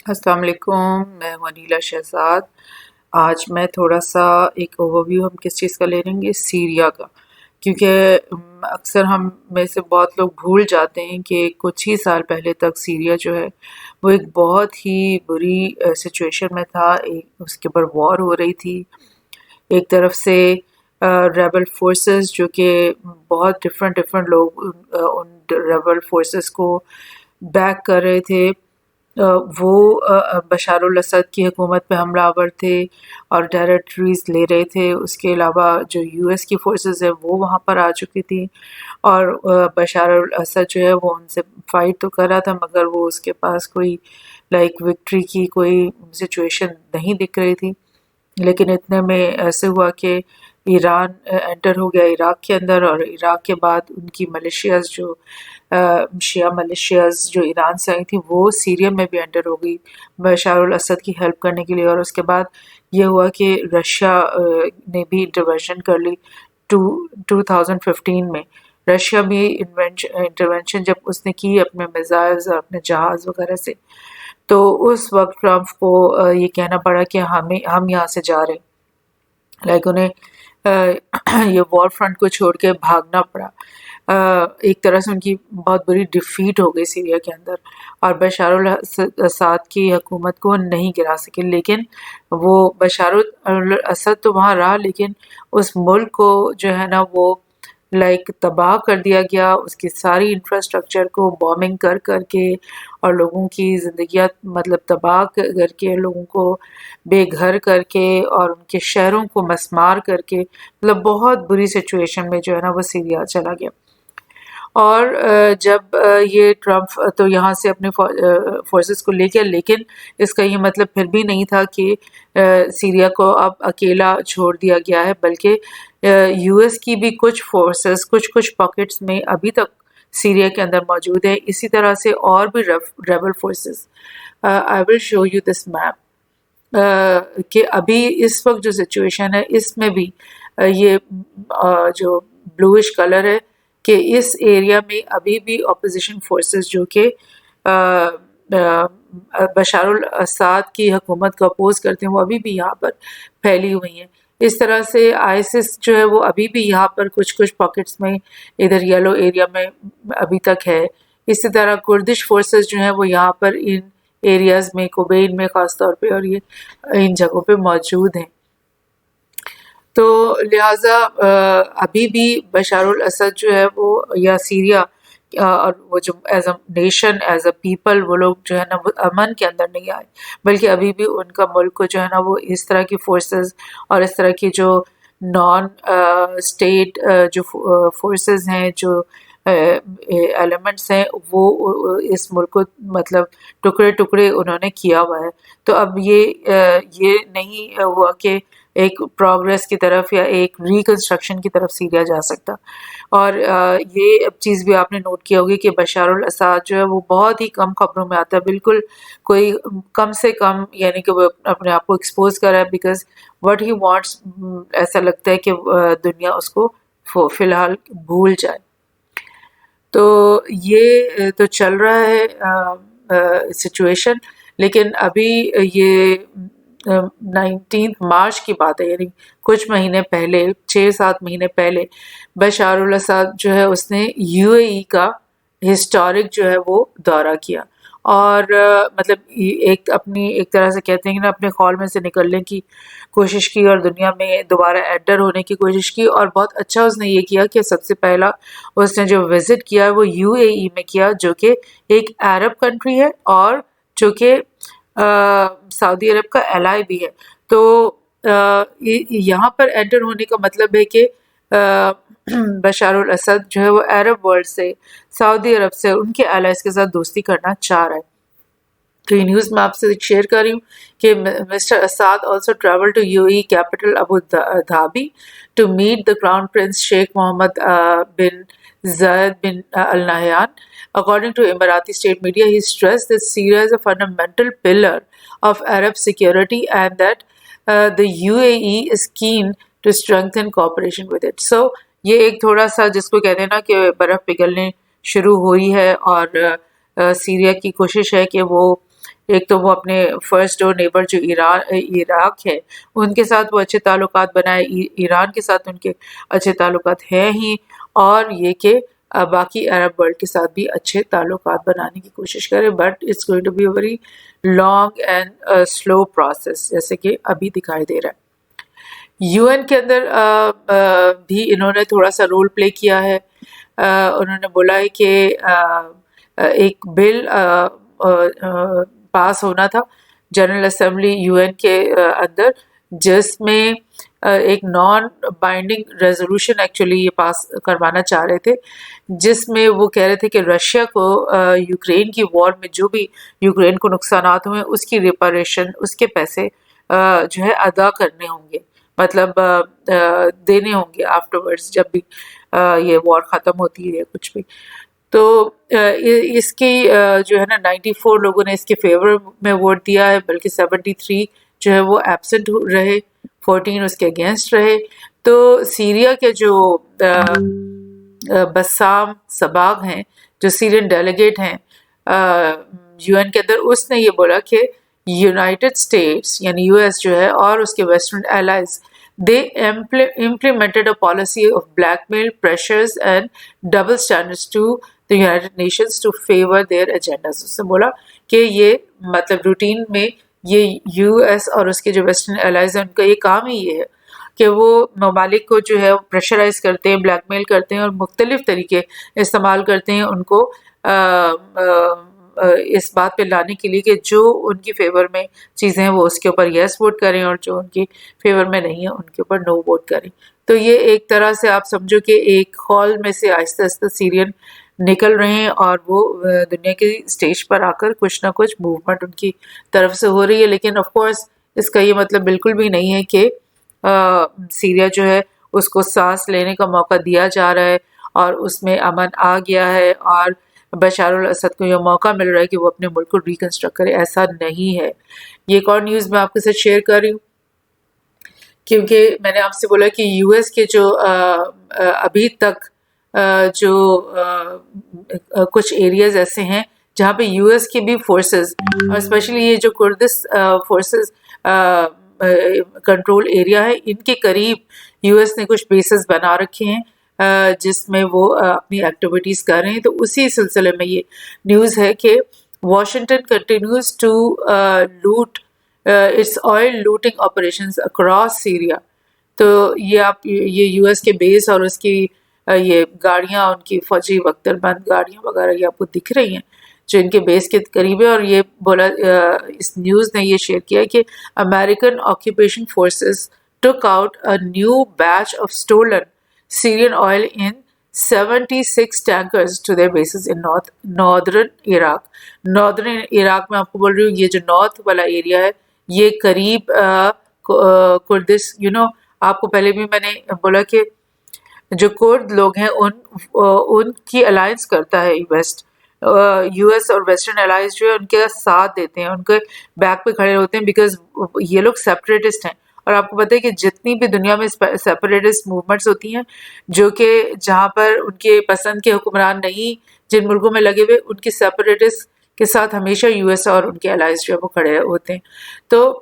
السلام علیکم، میں ونیلا شہزاد۔ آج میں تھوڑا سا ایک اوور ویو ہم کس چیز کا لے لیں گے، سیریا کا، کیونکہ اکثر ہم میں سے بہت لوگ بھول جاتے ہیں کہ کچھ ہی سال پہلے تک سیریا جو ہے وہ ایک بہت ہی بری سچویشن میں تھا۔ اس کے اوپر وار ہو رہی تھی، ایک طرف سے ریبل فورسز جو کہ بہت ڈفرینٹ لوگ ان ریبل فورسز کو بیک کر رہے تھے، وہ بشار الاسد کی حکومت پہ حملہ آور تھے اور ٹیریٹریز لے رہے تھے۔ اس کے علاوہ جو یو ایس کی فورسز ہیں وہ وہاں پر آ چکی تھی، اور بشار الاسد جو ہے وہ ان سے فائٹ تو کر رہا تھا، مگر وہ اس کے پاس کوئی وکٹری کی کوئی سچویشن نہیں دکھ رہی تھی۔ لیکن اتنے میں ایسے ہوا کہ ایران انٹر ہو گیا عراق کے اندر، اور عراق کے بعد ان کی ملیشیاز جو شیعہ ملیشیاز جو ایران سے آئی تھیں وہ سیریا میں بھی انٹر ہو گئی بشار الاسد کی ہیلپ کرنے کے لیے۔ اور اس کے بعد یہ ہوا کہ رشیا نے بھی انٹرونشن کر لی 2015 میں۔ رشیا بھی انٹرونشن جب اس نے کی اپنے میزائلز اور اپنے جہاز وغیرہ سے، تو اس وقت ٹرمپ کو یہ کہنا پڑا کہ ہم یہاں سے جا رہے ہیں، انہیں یہ وار فرنٹ کو چھوڑ کے بھاگنا پڑا۔ ایک طرح سے ان کی بہت بڑی ڈیفیٹ ہو گئی سیریا کے اندر، اور بشار الاسد کی حکومت کو نہیں گرا سکے۔ لیکن وہ بشار الاسد تو وہاں رہا، لیکن اس ملک کو جو ہے نا وہ تباہ کر دیا گیا، اس کی ساری انفراسٹرکچر کو بومبنگ کر کے، اور لوگوں کی زندگیاں تباہ کر کے، لوگوں کو بے گھر کر کے، اور ان کے شہروں کو مسمار کر کے، بہت بری سچویشن میں جو ہے نا وہ سیریا چلا گیا۔ اور جب یہ ٹرمپ تو یہاں سے اپنے فورسز کو لے گیا، لیکن اس کا یہ مطلب پھر بھی نہیں تھا کہ سیریا کو اب اکیلا چھوڑ دیا گیا ہے، بلکہ یو ایس کی بھی کچھ فورسز کچھ پاکٹس میں ابھی تک سیریا کے اندر موجود ہے۔ اسی طرح سے اور بھی rebel forces, I will show you this map, کہ ابھی اس وقت جو سچویشن ہے اس میں بھی یہ جو بلوئش کلر ہے کہ اس ایریا میں ابھی بھی اپوزیشن فورسز جو کہ بشار الاسد کی حکومت کو اپوز کرتے ہیں وہ ابھی بھی یہاں پر پھیلی ہوئی ہیں۔ اس طرح سے آئیسس جو ہے وہ ابھی بھی یہاں پر کچھ پاکٹس میں ادھر یلو ایریا میں ابھی تک ہے۔ اسی طرح کردش فورسز جو ہیں وہ یہاں پر ان ایریاز میں، کوبین میں خاص طور پہ، اور یہ ان جگہوں پہ موجود ہیں۔ تو لہٰذا ابھی بھی بشار الاسد جو ہے وہ، یا سیریا، اور وہ جو as a nation, as a people, وہ لوگ جو ہے نا وہ امن کے اندر نہیں آئے، بلکہ ابھی بھی ان کا ملک کو جو ہے نا وہ اس طرح کی فورسز اور اس طرح کی جو نان اسٹیٹ جو فورسز ہیں، جو ایلیمنٹس ہیں، وہ اس ملک کو ٹکڑے ٹکڑے انہوں نے کیا ہوا ہے۔ تو اب یہ نہیں ہوا کہ ایک پروگریس کی طرف یا ایک ریکنسٹرکشن کی طرف سیریا جا سکتا۔ اور یہ اب چیز بھی آپ نے نوٹ کیا ہوگی کہ بشار الاسد جو ہے وہ بہت ہی کم خبروں میں آتا ہے، بالکل کوئی کم سے کم، یعنی کہ وہ اپنے آپ کو ایکسپوز کر رہا ہے، بیکاز وٹ ہی وانٹس، ایسا لگتا ہے کہ دنیا اس کو فی الحال بھول جائے۔ تو یہ تو چل رہا ہے سچویشن، لیکن ابھی یہ 19 مارچ کی بات ہے، یعنی کچھ مہینے پہلے، 6-7 مہینے پہلے، بشار الاسد جو ہے اس نے یو اے ای کا ہسٹورک جو ہے وہ دورہ کیا، اور ایک طرح سے کہتے ہیں کہ نا اپنے خول میں سے نکلنے کی کوشش کی، اور دنیا میں دوبارہ انٹر ہونے کی کوشش کی۔ اور بہت اچھا اس نے یہ کیا کہ سب سے پہلا اس نے جو وزٹ کیا وہ یو اے ای میں کیا، جو کہ ایک عرب کنٹری ہے اور جو کہ سعودی عرب کا ایلائی بھی ہے۔ تو یہاں پر انٹر ہونے کا مطلب ہے کہ بشار الاسد جو ہے وہ عرب ورلڈ سے، سعودی عرب سے، ان کے ایلائز کے ساتھ دوستی کرنا چاہ رہا ہے۔ تو یہ نیوز میں آپ سے شیئر کر رہی ہوں کہ mister Assad also travel to U A capital Abu Dhabi to meet the crown prince Sheikh Mohammed bin Zayed bin Al Nahyan. According to Emirati state media, he stressed that Syria is a fundamental pillar of Arab security and that the UAE is keen to strengthen cooperation with it. So یہ ایک تھوڑا سا جس کو کہتے ہیں نا کہ برف پگھلنے شروع ہوئی ہے، اور سیریا کی کوشش ہے کہ وہ ایک تو وہ اپنے فرسٹ ڈور نیبر جو عراق ہے ان کے ساتھ وہ اچھے تعلقات بنائے، ایران کے ساتھ ان کے اچھے تعلقات ہیں ہی، اور یہ کہ باقی عرب ورلڈ کے ساتھ بھی اچھے تعلقات بنانے کی کوشش کرے. But it's going to be a very long and slow process, جیسے کہ ابھی دکھائی دے رہا ہے. یو این کے اندر بھی انہوں نے تھوڑا سا رول پلے کیا ہے. انہوں نے بولا ہے کہ ایک بل پاس ہونا تھا جنرل اسمبلی یو این کے اندر، جس میں ایک نان بائنڈنگ ریزولوشن ایکچولی یہ پاس کروانا چاہ رہے تھے، جس میں وہ کہہ رہے تھے کہ رشیا کو یوکرین کی وار میں جو بھی یوکرین کو نقصانات ہوئے اس کی ریپریشن، اس کے پیسے جو ہے ادا کرنے ہوں گے، مطلب دینے ہوں گے آفٹر ورڈز جب بھی یہ وار ختم ہوتی ہے کچھ بھی. تو اس کی جو ہے نا 94 لوگوں نے اس کے فیور میں ووٹ دیا ہے، بلکہ 73 جو ہے وہ ایبسنٹ رہے، 14 اس کے اگینسٹ رہے. تو سیریا کے جو بسام سباغ ہیں، جو سیرین ڈیلیگیٹ ہیں یو این کے اندر، اس نے یہ بولا کہ یونائٹڈ اسٹیٹس یعنی یو ایس جو ہے اور اس کے western allies they implemented a policy of blackmail, pressures and double standards to the United Nations to favor their agendas. اس نے بولا کہ یہ مطلب روٹین میں یہ یو ایس اور اس کے جو ویسٹرن ایلائز ہیں ان کا یہ کام ہی یہ ہے کہ وہ ممالک کو جو ہے پریشرائز کرتے ہیں، بلیک میل کرتے ہیں اور مختلف طریقے استعمال کرتے ہیں ان کو اس بات پہ لانے کے لیے کہ جو ان کی فیور میں چیزیں ہیں وہ اس کے اوپر یس ووٹ کریں اور جو ان کی فیور میں نہیں ہے ان کے اوپر نو ووٹ کریں. تو یہ ایک طرح سے آپ سمجھو کہ ایک خول میں سے آہستہ آہستہ سیرین نکل رہے ہیں اور وہ دنیا کی اسٹیج پر آ کر کچھ نہ کچھ موومنٹ ان کی طرف سے ہو رہی ہے. لیکن آف کورس اس کا یہ مطلب بالکل بھی نہیں ہے کہ سیریا جو ہے اس کو سانس لینے کا موقع دیا جا رہا ہے اور اس میں امن آ گیا ہے اور بشار الاسد کو یہ موقع مل رہا ہے کہ وہ اپنے ملک کو ریکنسٹرکٹ کرے. ایسا نہیں ہے. یہ ایک اور نیوز میں آپ کے ساتھ شیئر کر رہی ہوں کیونکہ میں نے آپ سے بولا کہ یو ایس کے جو ابھی تک جو کچھ ایریاز ایسے ہیں جہاں پہ یو ایس کے بھی فورسز اور اسپیشلی یہ جو کردس فورسز کنٹرول ایریا ہے ان کے قریب یو ایس نے کچھ بیسز بنا رکھے ہیں جس میں وہ اپنی ایکٹیویٹیز کر رہے ہیں. تو اسی سلسلے میں یہ نیوز ہے کہ Washington continues to loot its oil looting operations across Syria. تو یہ یو ایس کے بیس اور اس کی یہ گاڑیاں، ان کی فوجی وقتر بند گاڑیاں وغیرہ یہ آپ کو دکھ رہی ہیں جو ان کے بیس کے قریب ہے. اور یہ بولا اس نیوز نے یہ شیئر کیا کہ American occupation forces took out a new batch of stolen Syrian oil in 76 tankers to their bases in northern Iraq. Northern Iraq میں آپ کو بول رہی ہوں یہ جو نارتھ والا ایریا ہے یہ قریب کردس آپ کو پہلے بھی میں نے بولا کہ جو کرد لوگ ہیں ان کی الائنس کرتا ہے ویسٹ، یو ایس اور ویسٹرن الائنس جو ہے ان کے ساتھ دیتے ہیں، ان کے بیک پہ کھڑے ہوتے ہیں بیکاز یہ لوگ سیپریٹسٹ ہیں. اور آپ کو پتہ ہے کہ جتنی بھی دنیا میں سیپریٹسٹ موومنٹس ہوتی ہیں جو کہ جہاں پر ان کے پسند کے حکمران نہیں جن ملکوں میں لگے ہوئے، ان کی سیپریٹسٹ کے ساتھ ہمیشہ یو ایس اور ان کے الائز جو ہے وہ کھڑے ہوتے ہیں. تو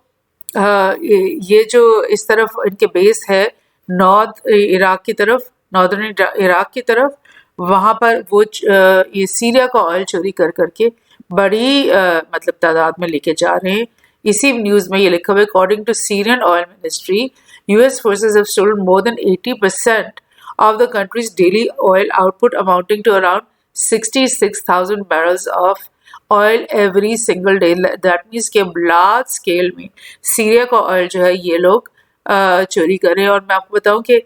یہ جو اس طرف ان کے بیس ہے نارتھ عراق کی طرف، ناردرن عراق کی طرف، وہاں پر وہ یہ سیریا کا آئل چوری کر کر کے بڑی مطلب تعداد میں لے کے جا رہے ہیں. اسی نیوز میں یہ لکھا ہوا ہے according to Sirin oil ministry U S forces have stolen more then 80% of the countries daily oil out put amounting to around 66,000 barrels of oil every single day. That means کہ large scale میں Syria کا oil جو ہے یہ لوگ چوری کر رہے ہیں. اور میں آپ کو بتاؤں کہ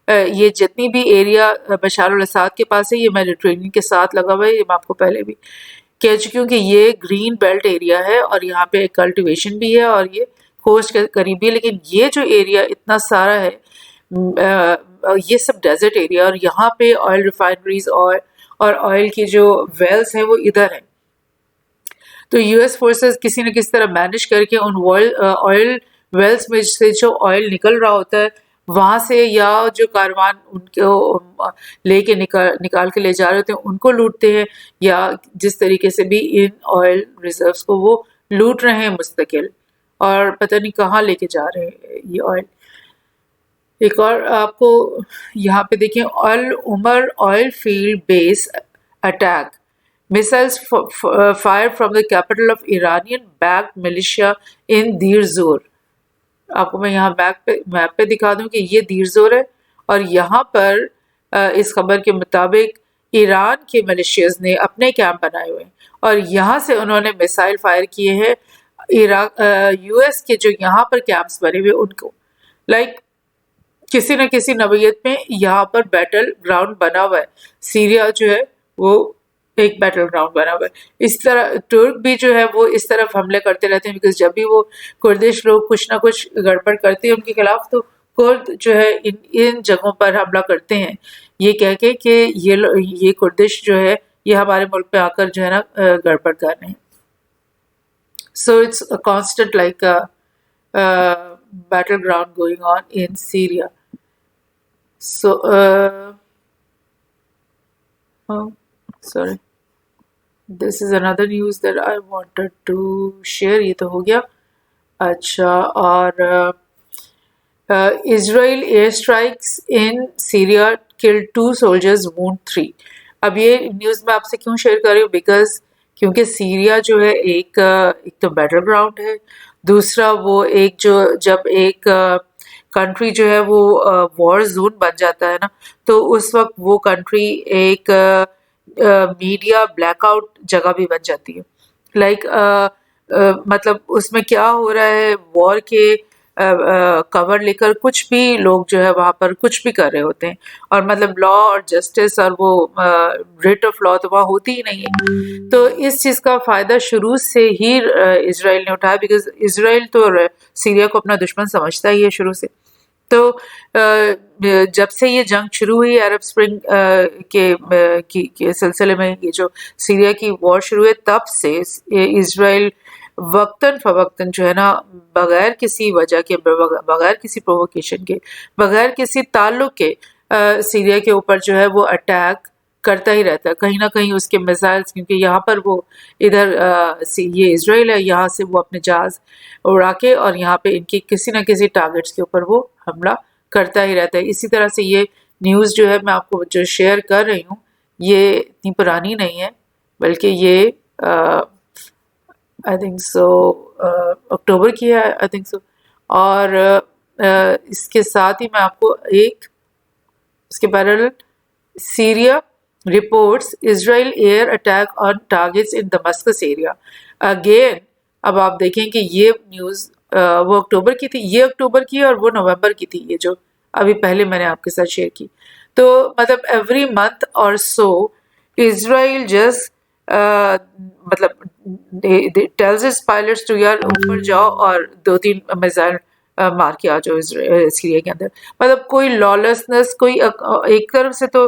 یہ جتنی بھی ایریا بشار الاسد کے پاس ہے یہ میڈیٹرینین کے ساتھ لگا ہوا ہے، یہ میں آپ کو پہلے بھی کہہ چکی ہوں کہ یہ گرین بیلٹ ایریا ہے اور یہاں پہ کلٹیویشن بھی ہے اور یہ کوسٹ کے قریب بھی ہے. لیکن یہ جو ایریا اتنا سارا ہے یہ سب ڈیزرٹ ایریا اور یہاں پہ آئل ریفائنریز اور آئل کی جو ویلز ہیں وہ ادھر ہیں. تو یو ایس فورسز کسی نہ کسی طرح مینیج کر کے ان آئل ویلز میں سے جو آئل نکل رہا ہوتا ہے وہاں سے یا جو کاروان ان کو لے کے نکال کے لے جا رہے ہوتے ہیں ان کو لوٹتے ہیں، یا جس طریقے سے بھی ان آئل ریزروز کو وہ لوٹ رہے ہیں مستقل، اور پتہ نہیں کہاں لے کے جا رہے ہیں یہ آئل۔ ایک اور آپ کو یہاں پہ دیکھیں، العمر oil field base attack, missiles fired from the capital of Iranian backed militia in دیر زور۔ آپ کو میں یہاں میپ پہ دکھا دوں کہ یہ دیر زور ہے، اور یہاں پر اس خبر کے مطابق ایران کے ملیشیاز نے اپنے کیمپ بنائے ہوئے ہیں، اور یہاں سے انہوں نے میسائل فائر کیے ہیں یو ایس کے جو یہاں پر کیمپس بنے ہوئے ان کو۔ لائک کسی نہ کسی نوعیت میں یہاں پر بیٹل گراؤنڈ بنا ہوا ہے، سیریا جو ہے وہ ایک بیٹل گراؤنڈ بنا ہوا ہے۔ اس طرح ترک بھی جو ہے وہ اس طرف حملے کرتے رہتے ہیں، بیکاز جب بھی وہ کردش لوگ کچھ نہ کچھ گڑبڑ کرتے ہیں ان کے خلاف، تو کرد جو ہے ان جگہوں پر حملہ کرتے ہیں، یہ کہہ کے کہ یہ کردش جو ہے یہ ہمارے ملک پہ آ کر جو ہے نا گڑبڑ کر رہے ہیں۔ So it's constant like battle ground going on in Syria. So, sorry. This is another news that I wanted to share. یہ تو ہو گیا۔ اچھا، اور Israel airstrikes in Syria killed 2 soldiers, wound 3. اب یہ نیوز میں آپ سے کیوں شیئر کر رہی ہوں؟ بیکاز کیونکہ سیریا جو ہے ایک تو بیٹل گراؤنڈ ہے، دوسرا وہ ایک جب ایک کنٹری جو ہے وہ وار زون بن جاتا ہے نا، تو اس وقت وہ کنٹری ایک میڈیا بلیک آؤٹ جگہ بھی بن جاتی ہے۔ لائک مطلب اس میں کیا ہو رہا ہے، وار کے کور لے کر کچھ بھی لوگ جو ہے وہاں پر کچھ بھی کر رہے ہوتے ہیں، اور مطلب لا اور جسٹس اور وہ ریٹ آف لا تو وہاں ہوتی ہی نہیں ہے۔ تو اس چیز کا فائدہ شروع سے ہی اسرائیل نے اٹھایا، بیکاز اسرائیل تو سیریا کو اپنا دشمن سمجھتا ہی ہے شروع سے۔ تو جب سے یہ جنگ شروع ہوئی عرب اسپرنگ کے سلسلے میں، یہ جو سیریا کی وار شروع ہے، تب سے اسرائیل وقتاً فوقتاً جو ہے نا بغیر کسی وجہ کے، بغیر کسی پرووکیشن کے، بغیر کسی تعلق کے سیریا کے اوپر جو ہے وہ اٹیک کرتا ہی رہتا ہے، کہیں نہ کہیں اس کے میزائلز، کیونکہ یہاں پر وہ ادھر یہ اسرائیل ہے، یہاں سے وہ اپنے جہاز اڑا کے اور یہاں پہ ان کی کسی نہ کسی ٹارگٹس کے اوپر وہ حملہ کرتا ہی رہتا ہے۔ اسی طرح سے یہ نیوز جو ہے میں آپ کو جو شیئر کر رہی ہوں یہ اتنی پرانی نہیں ہے، بلکہ یہ آئی تھنک سو اکتوبر کی ہے، آئی تھنک سو۔ اور اس کے ساتھ ہی میں آپ کو ایک اس کے parallel, Syria reports Israel air attack on targets in Damascus area. Again, اب آپ دیکھیں کہ یہ نیوز وہ اکتوبر کی تھی، یہ اکتوبر کی اور وہ نومبر کی تھی، یہ جو ابھی پہلے میں نے آپ کے ساتھ شیئر کی۔ تو مطلب ایوری منتھ اور سو اسرائیل جسٹ مطلب tells its pilots to یار اوپر جاؤ اور 2-3 میزائل مار کے آ جاؤ سیریا کے اندر۔ مطلب کوئی لالیسنس، کوئی ایک طرف سے تو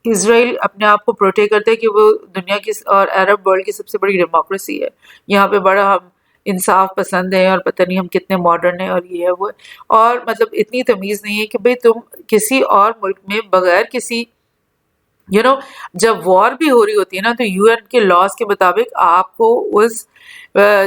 اسرائیل اپنے آپ کو پروٹیکٹ کرتا ہے کہ وہ دنیا کی اور عرب ورلڈ کی سب سے بڑی ڈیموکریسی ہے، یہاں پہ بڑا ہم انصاف پسند ہیں اور پتہ نہیں ہم کتنے ماڈرن ہیں اور یہ ہے وہ ہے، اور مطلب اتنی تمیز نہیں ہے کہ بھئی تم کسی اور ملک میں بغیر کسی جب وار بھی ہو رہی ہوتی ہے نا، تو UN کے لاز کے مطابق آپ کو اس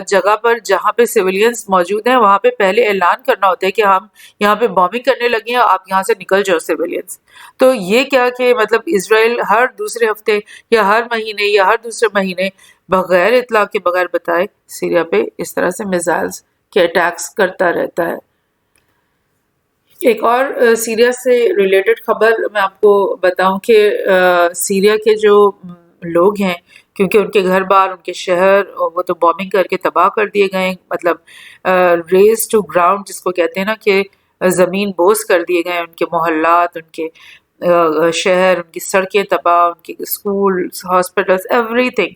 جگہ پر جہاں پہ سویلینز موجود ہیں وہاں پہ پہلے اعلان کرنا ہوتا ہے کہ ہم یہاں پہ بامبنگ کرنے لگے ہیں، آپ یہاں سے نکل جاؤ سویلینز۔ تو یہ کیا کہ مطلب اسرائیل ہر دوسرے ہفتے یا ہر مہینے یا ہر دوسرے مہینے بغیر اطلاع کے، بغیر بتائے سیریا پہ اس طرح سے میزائلز کے اٹیکس کرتا رہتا ہے۔ ایک اور سیریا سے ریلیٹڈ خبر میں آپ کو بتاؤں کہ سیریا کے جو لوگ ہیں، کیونکہ ان کے گھر بار، ان کے شہر وہ تو بامبنگ کر کے تباہ کر دیے گئے، مطلب ریز ٹو گراؤنڈ جس کو کہتے ہیں نا، کہ زمین بوس کر دیے گئے، ان کے محلات، ان کے شہر، ان کی سڑکیں تباہ، ان کے اسکول، ہاسپٹلس، ایوری تھنگ۔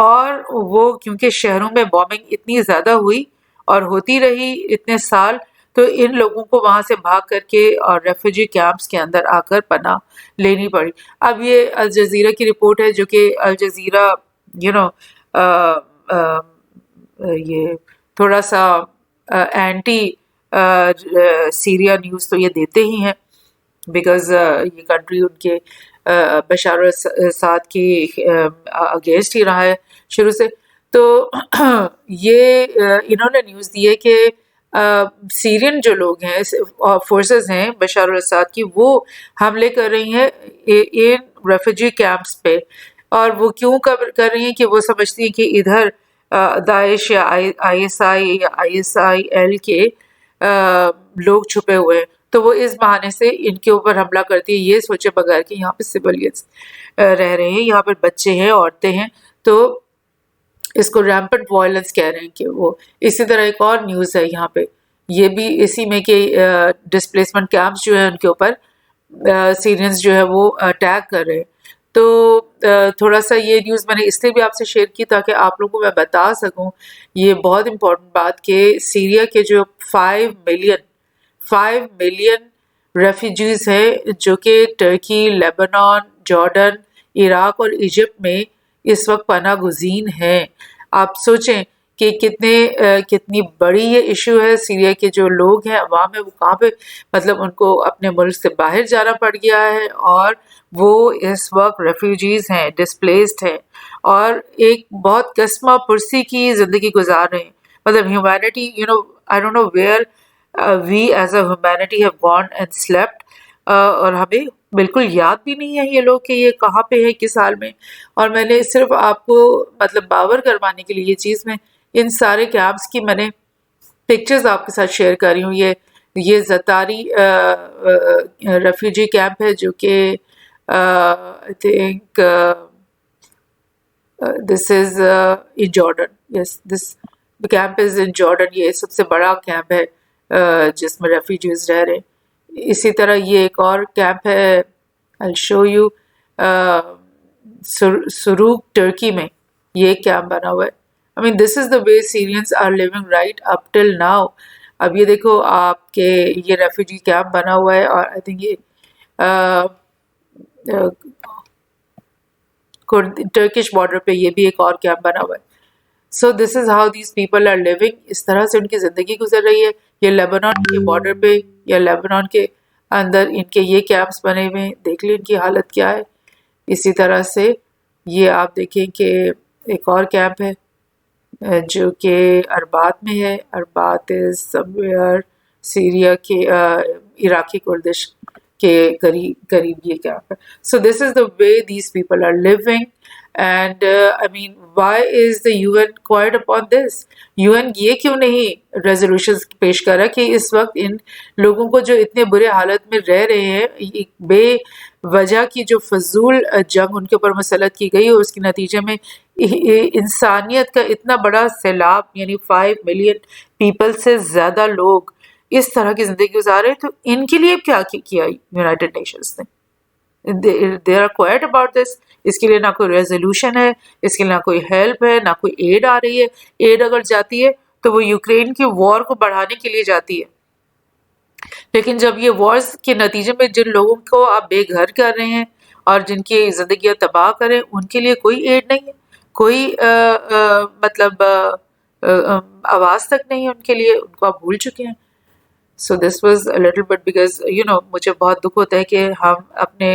اور وہ کیونکہ شہروں میں بامبنگ اتنی زیادہ ہوئی اور ہوتی رہی اتنے سال، تو ان لوگوں کو وہاں سے بھاگ کر کے اور ریفیوجی کیمپس کے اندر آ کر پناہ لینی پڑی۔ اب یہ الجزیرہ کی رپورٹ ہے، جو کہ الجزیرہ یہ تھوڑا سا اینٹی سیریا نیوز تو یہ دیتے ہی ہیں، بیکاز یہ کنٹری ان کے بشار الاسد کے اگینسٹ ہی رہا ہے شروع سے۔ تو یہ انہوں نے نیوز دی ہے کہ سیرین جو لوگ ہیں فورسز ہیں بشار الاسد کی، وہ حملے کر رہی ہیں ان ریفیوجی کیمپس پہ. اور وہ کیوں کر رہی ہیں کہ وہ سمجھتی ہیں کہ ادھر داعش یا ISIL کے لوگ چھپے ہوئے ہیں، تو وہ اس بہانے سے ان کے اوپر حملہ کرتی ہے، یہ سوچے بغیر کہ یہاں پہ سویلینز رہ رہے ہیں، یہاں پر بچے ہیں، عورتیں ہیں. تو اس کو ریمپنٹ وائلنس کہہ رہے ہیں کہ وہ. اسی طرح ایک اور نیوز ہے یہاں پہ، یہ بھی اسی میں کہ ڈسپلیسمنٹ کیمپس جو ہیں ان کے اوپر سیرینز جو ہے وہ اٹیک کر رہے ہیں. تو تھوڑا سا یہ نیوز میں نے اس لیے بھی آپ سے شیئر کی تاکہ آپ لوگوں کو میں بتا سکوں یہ بہت امپورٹنٹ بات کہ سیریا کے جو 5 ملین ریفیوجیز ہیں جو کہ ٹرکی، لیبنان، جارڈن، عراق اور ایجپٹ میں اس وقت پناہ گزین ہیں. آپ سوچیں کہ کتنی بڑی یہ ایشو ہے. سیریا کے جو لوگ ہیں، عوام ہے، وہ کہاں پہ مطلب ان کو اپنے ملک سے باہر جانا پڑ گیا ہے، اور وہ اس وقت ریفیوجیز ہیں، ڈسپلیسڈ ہیں، اور ایک بہت قسمہ پرسی کی زندگی گزار رہے ہیں. مطلب humanity I don't know where we as a humanity have gone and slept. اور ہمیں بالکل یاد بھی نہیں ہے یہ لوگ کہ یہ کہاں پہ ہے، کس حال میں. اور میں نے صرف آپ کو مطلب باور کروانے کے لیے یہ چیز میں ان سارے کیمپس کی میں نے پکچرز آپ کے ساتھ شیئر کر رہی ہوں. یہ زتاری ریفیوجی کیمپ ہے جو کہ I think this is in Jordan. Yes, this camp is in Jordan. یہ سب سے بڑا کیمپ ہے جس میں ریفیوجیز رہ رہے ہیں. اسی طرح یہ ایک اور کیمپ ہے، I'll show you, سروق ٹرکی میں یہ ایک کیمپ بنا ہوا ہے. I mean this is the way Syrians are living right up till now. اب یہ دیکھو آپ کے یہ ریفیوجی کیمپ بنا ہوا ہے، اور I think یہ ٹرکش بارڈر پہ یہ بھی ایک اور کیمپ بنا ہوا ہے. So this is how these people are living. اس طرح سے ان کی زندگی گزر رہی ہے. یہ لیبنان کے بارڈر پہ یا لیبنان کے اندر ان کے یہ کیمپس بنے ہوئے ہیں، دیکھ لیں ان کی حالت کیا ہے. اسی طرح سے یہ آپ دیکھیں کہ ایک اور کیمپ ہے جو کہ اربات میں ہے. اربات از somewhere سیریا کے عراقی کردش کے قریب یہ کیمپ ہے. So this is the way these people are living. And I mean, why is the UN quiet upon this? UN یہ کیوں نہیں ریزولوشنز پیش کر رہا کہ اس وقت ان لوگوں کو جو اتنے برے حالت میں رہ رہے ہیں، ایک بے وجہ کی جو فضول جنگ ان کے اوپر مسلط کی گئی، اور اس کے نتیجے میں انسانیت کا اتنا بڑا سیلاب، یعنی 5 ملین پیپل سے زیادہ لوگ اس طرح کی زندگی گزار رہے ہیں. تو ان کے لیے کیا کیا یونائٹڈ نیشنز نے؟ they are quiet about this. اس کے لیے نہ کوئی ریزولوشن ہے، اس کے لیے نہ کوئی ہیلپ ہے، نہ کوئی ایڈ آ رہی ہے. ایڈ اگر جاتی ہے تو وہ یوکرین کی وار کو بڑھانے کے لیے جاتی ہے. لیکن جب یہ وارز کے نتیجے میں جن لوگوں کو آپ بے گھر کر رہے ہیں اور جن کی زندگیاں تباہ کریں، ان کے لیے کوئی ایڈ نہیں ہے، کوئی مطلب آواز تک نہیں ہے ان کے لیے. ان کو آپ بھول چکے ہیں. So this was a little bit because مجھے بہت دکھ ہوتا ہے کہ ہم اپنے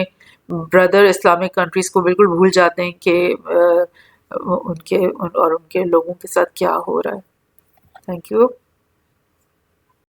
بردر اسلامک کنٹریز کو بالکل بھول جاتے ہیں کہ ان کے لوگوں کے ساتھ کیا ہو رہا ہے. Thank you.